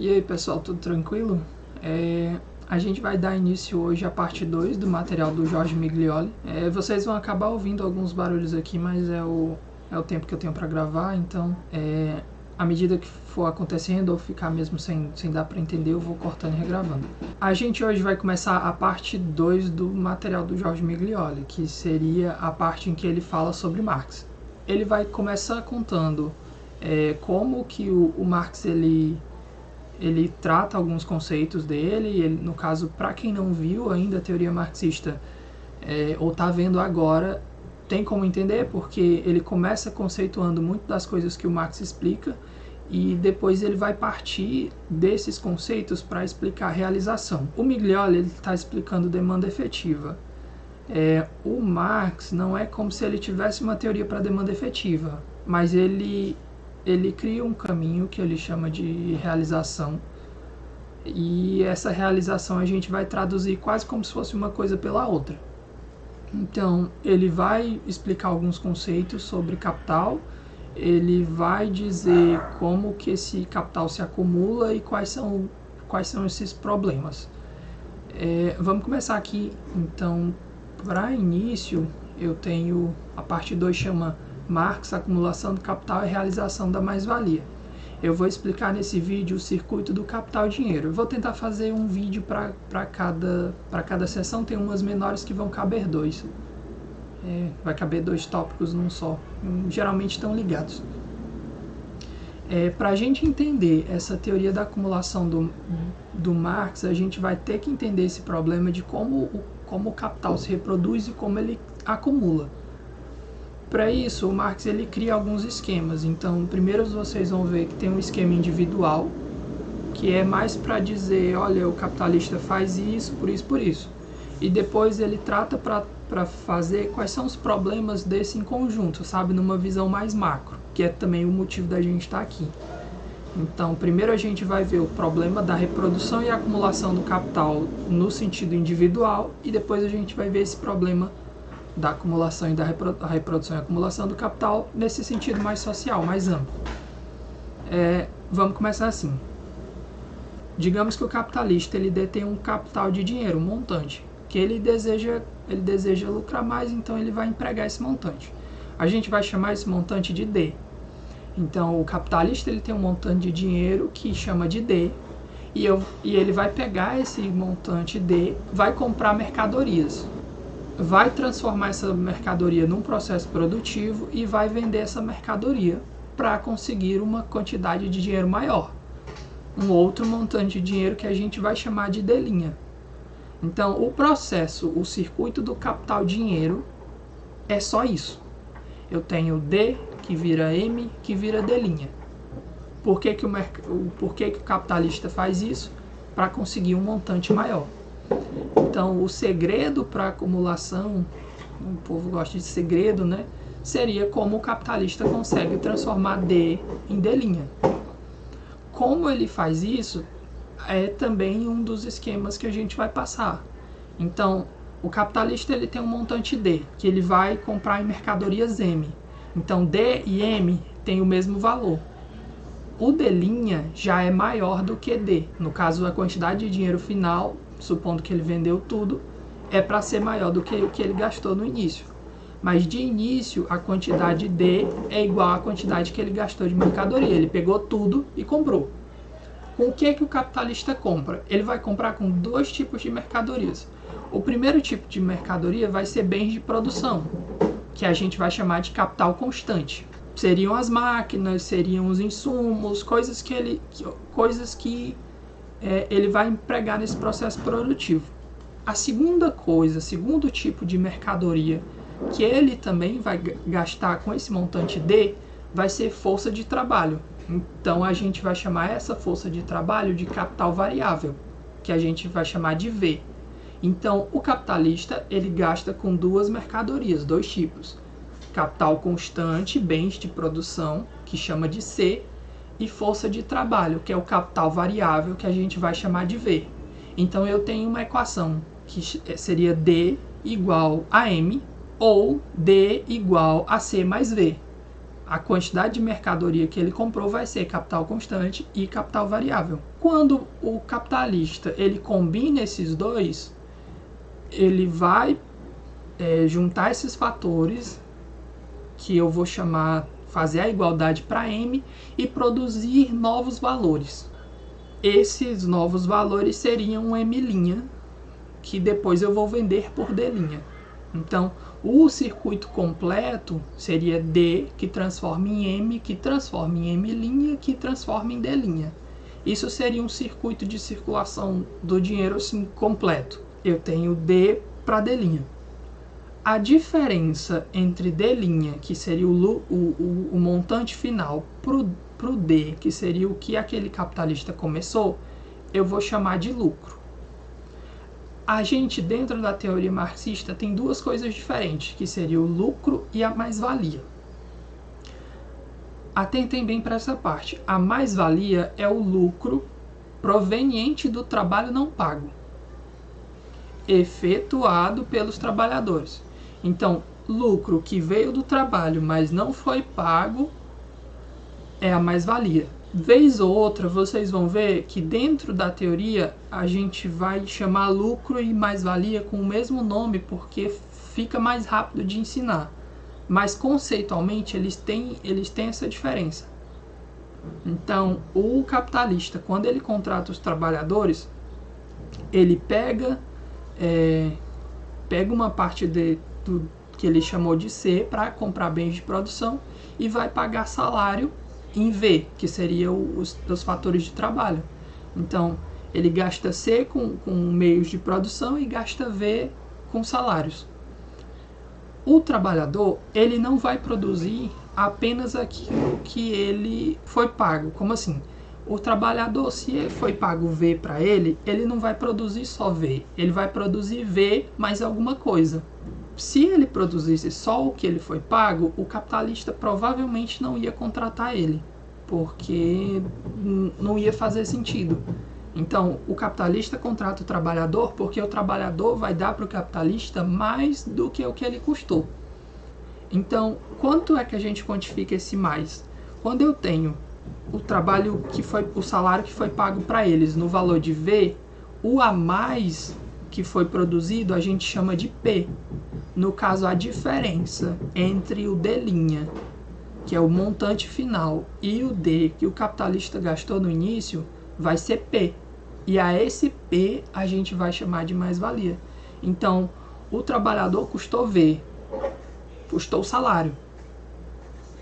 E aí pessoal, tudo tranquilo? A gente vai dar início hoje à parte 2 do material do Jorge Miglioli. Vocês vão acabar ouvindo alguns barulhos aqui, mas é o tempo que eu tenho para gravar, então à medida que for acontecendo ou ficar mesmo sem dar para entender, eu vou cortando e regravando. A gente hoje vai começar a parte 2 do material do Jorge Miglioli, que seria a parte em que ele fala sobre Marx. Ele vai começar contando como que o Marx ele trata alguns conceitos dele. No caso, para quem não viu ainda a teoria marxista ou está vendo agora, tem como entender, porque ele começa conceituando muito das coisas que o Marx explica e depois ele vai partir desses conceitos para explicar a realização. O Miglioli está explicando demanda efetiva. O Marx não é como se ele tivesse uma teoria para demanda efetiva, mas ele cria um caminho que ele chama de realização, e essa realização a gente vai traduzir quase como se fosse uma coisa pela outra. Então ele vai explicar alguns conceitos sobre capital, ele vai dizer como que esse capital se acumula e quais são esses problemas. Vamos começar aqui. Então, para início, eu tenho a parte 2, chama Marx, acumulação do capital e realização da mais-valia. Eu vou explicar nesse vídeo o circuito do capital e dinheiro. Eu vou tentar fazer um vídeo para cada sessão. Tem umas menores que vão caber 2. Vai caber 2 tópicos num só. Geralmente estão ligados. Para a gente entender essa teoria da acumulação do Marx, a gente vai ter que entender esse problema de como o capital se reproduz e como ele acumula. Para isso, o Marx ele cria alguns esquemas. Então, primeiro vocês vão ver que tem um esquema individual, que é mais para dizer, olha, o capitalista faz isso, por isso. E depois ele trata para fazer quais são os problemas desse em conjunto, sabe? Numa visão mais macro, que é também o motivo da gente estar aqui. Então, primeiro a gente vai ver o problema da reprodução e acumulação do capital no sentido individual, e depois a gente vai ver esse problema da acumulação e da reprodução e acumulação do capital nesse sentido mais social, mais amplo. Vamos começar assim. Digamos que o capitalista ele detém um capital de dinheiro, um montante, que ele deseja lucrar mais, então ele vai empregar esse montante. A gente vai chamar esse montante de D. Então o capitalista ele tem um montante de dinheiro que chama de D, e ele vai pegar esse montante D, vai comprar mercadorias, vai transformar essa mercadoria num processo produtivo e vai vender essa mercadoria para conseguir uma quantidade de dinheiro maior, um outro montante de dinheiro que a gente vai chamar de D'. Então o processo, o circuito do capital dinheiro é só isso. Eu tenho D que vira M que vira D'. Por que o capitalista faz isso? Para conseguir um montante maior. Então o segredo para a acumulação, o povo gosta de segredo, né? Seria como o capitalista consegue transformar D em D'. Como ele faz isso é também um dos esquemas que a gente vai passar. Então o capitalista ele tem um montante D que ele vai comprar em mercadorias M. Então D e M têm o mesmo valor. O D' já é maior do que D. No caso, a quantidade de dinheiro final, supondo que ele vendeu tudo, é para ser maior do que o que ele gastou no início. Mas de início, a quantidade D é igual à quantidade que ele gastou de mercadoria. Ele pegou tudo e comprou. Com o que o capitalista compra? Ele vai comprar com 2 tipos de mercadorias. O primeiro tipo de mercadoria vai ser bens de produção, que a gente vai chamar de capital constante. Seriam as máquinas, seriam os insumos, coisas que ele vai empregar nesse processo produtivo. A segundo tipo de mercadoria que ele também vai gastar com esse montante D vai ser força de trabalho. Então a gente vai chamar essa força de trabalho de capital variável, que a gente vai chamar de V. Então o capitalista ele gasta com 2 mercadorias, 2 tipos. Capital constante, bens de produção, que chama de C, e força de trabalho, que é o capital variável, que a gente vai chamar de V. Então eu tenho uma equação que seria D igual a M, ou D igual a C mais V. a quantidade de mercadoria que ele comprou vai ser capital constante e capital variável. Quando o capitalista ele combina esses dois, ele vai juntar esses fatores, que eu vou fazer a igualdade para M, e produzir novos valores. Esses novos valores seriam um M', que depois eu vou vender por D'. Então, o circuito completo seria D, que transforma em M, que transforma em M', que transforma em D'. Isso seria um circuito de circulação do dinheiro assim, completo. Eu tenho D para D'. A diferença entre D', que seria o montante final, para o D, que seria o que aquele capitalista começou, eu vou chamar de lucro. A gente, dentro da teoria marxista, tem duas coisas diferentes, que seria o lucro e a mais-valia. Atentem bem para essa parte. A mais-valia é o lucro proveniente do trabalho não pago, efetuado pelos trabalhadores. Então, lucro que veio do trabalho, mas não foi pago, é a mais-valia. Vez ou outra, vocês vão ver que dentro da teoria a gente vai chamar lucro e mais-valia com o mesmo nome, porque fica mais rápido de ensinar. Mas conceitualmente eles têm essa diferença. Então, o capitalista, quando ele contrata os trabalhadores, ele pega uma parte do que ele chamou de C para comprar bens de produção e vai pagar salário em V, que seria os fatores de trabalho. Então, ele gasta C com meios de produção e gasta V com salários. O trabalhador, ele não vai produzir apenas aquilo que ele foi pago. Como assim? O trabalhador, se foi pago V para ele não vai produzir só V, ele vai produzir V mais alguma coisa. Se ele produzisse só o que ele foi pago, o capitalista provavelmente não ia contratar ele, porque não ia fazer sentido. Então, o capitalista contrata o trabalhador porque o trabalhador vai dar para o capitalista mais do que o que ele custou. Então, quanto é que a gente quantifica esse mais? Quando eu tenho o salário que foi pago para eles no valor de V, o a mais que foi produzido a gente chama de P. No caso, a diferença entre o D', que é o montante final, e o D, que o capitalista gastou no início, vai ser P. E a esse P a gente vai chamar de mais-valia. Então, o trabalhador custou V, custou o salário.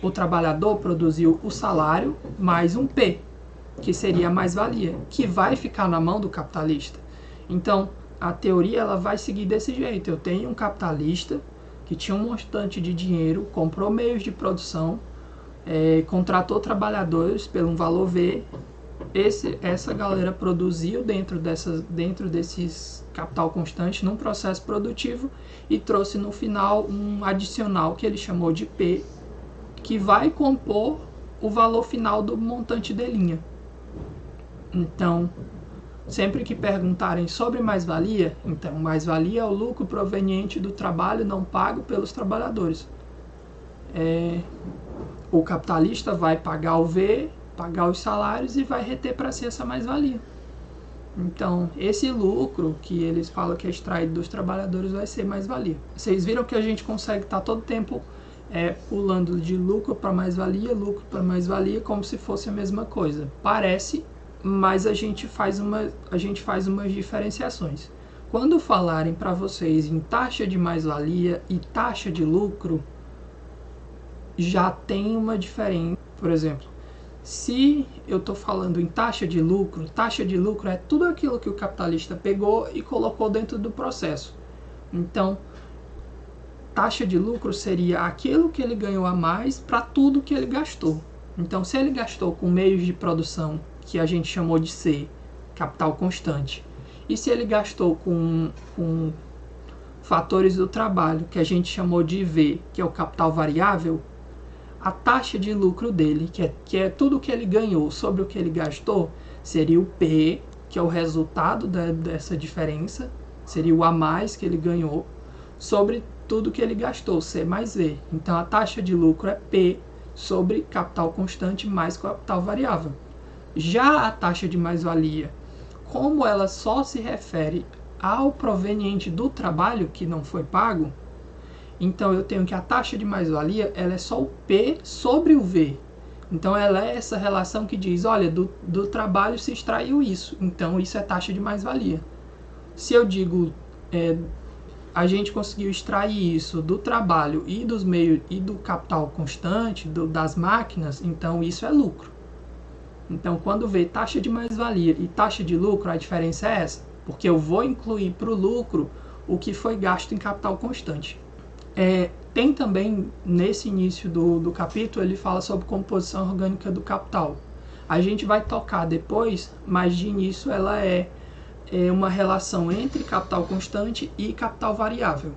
O trabalhador produziu o salário mais um P, que seria a mais-valia, que vai ficar na mão do capitalista. Então, a teoria ela vai seguir desse jeito. Eu tenho um capitalista que tinha um montante de dinheiro, comprou meios de produção, contratou trabalhadores pelo um valor V. Essa galera produziu dentro desses capital constante num processo produtivo e trouxe no final um adicional que ele chamou de P, que vai compor o valor final do montante D'. Então, sempre que perguntarem sobre mais-valia, então mais-valia é o lucro proveniente do trabalho não pago pelos trabalhadores. O capitalista vai pagar o V, pagar os salários e vai reter para si essa mais-valia. Então, esse lucro que eles falam que é extraído dos trabalhadores vai ser mais-valia. Vocês viram que a gente consegue estar todo tempo pulando de lucro para mais-valia, como se fosse a mesma coisa. Parece, mas a gente faz umas diferenciações. Quando falarem para vocês em taxa de mais-valia e taxa de lucro, já tem uma diferença. Por exemplo, se eu estou falando em taxa de lucro é tudo aquilo que o capitalista pegou e colocou dentro do processo. Então, taxa de lucro seria aquilo que ele ganhou a mais para tudo que ele gastou. Então, se ele gastou com meios de produção, que a gente chamou de C, capital constante, e se ele gastou com fatores do trabalho, que a gente chamou de V, que é o capital variável, a taxa de lucro dele, que é tudo que ele ganhou sobre o que ele gastou, seria o P, que é o resultado dessa diferença, seria o a mais que ele ganhou, sobre tudo que ele gastou, C mais V. Então, a taxa de lucro é P, sobre capital constante mais capital variável. Já a taxa de mais-valia, como ela só se refere ao proveniente do trabalho que não foi pago, então eu tenho que a taxa de mais-valia ela é só o P sobre o V. Então ela é essa relação que diz, olha, do trabalho se extraiu isso, então isso é taxa de mais-valia. Se eu digo, a gente conseguiu extrair isso do trabalho e dos meios e do capital constante, das máquinas, então isso é lucro. Então quando vê taxa de mais-valia e taxa de lucro, a diferença é essa, porque eu vou incluir para o lucro o que foi gasto em capital constante. Tem também, nesse início do capítulo, ele fala sobre composição orgânica do capital. A gente vai tocar depois, mas de início ela é uma relação entre capital constante e capital variável.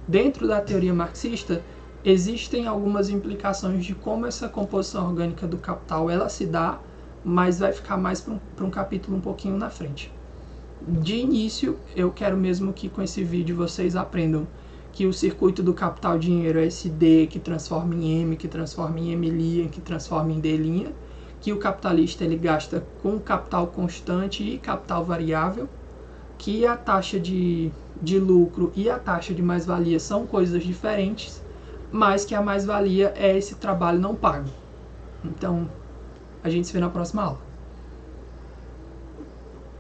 Dentro da teoria marxista, existem algumas implicações de como essa composição orgânica do capital ela se dá, mas vai ficar mais para um capítulo um pouquinho na frente. De início, eu quero mesmo que com esse vídeo vocês aprendam que o circuito do capital dinheiro é esse D que transforma em M, que transforma em M', que transforma em D', que o capitalista ele gasta com capital constante e capital variável, que a taxa de lucro e a taxa de mais-valia são coisas diferentes, mas que a mais-valia é esse trabalho não pago. Então, a gente se vê na próxima aula.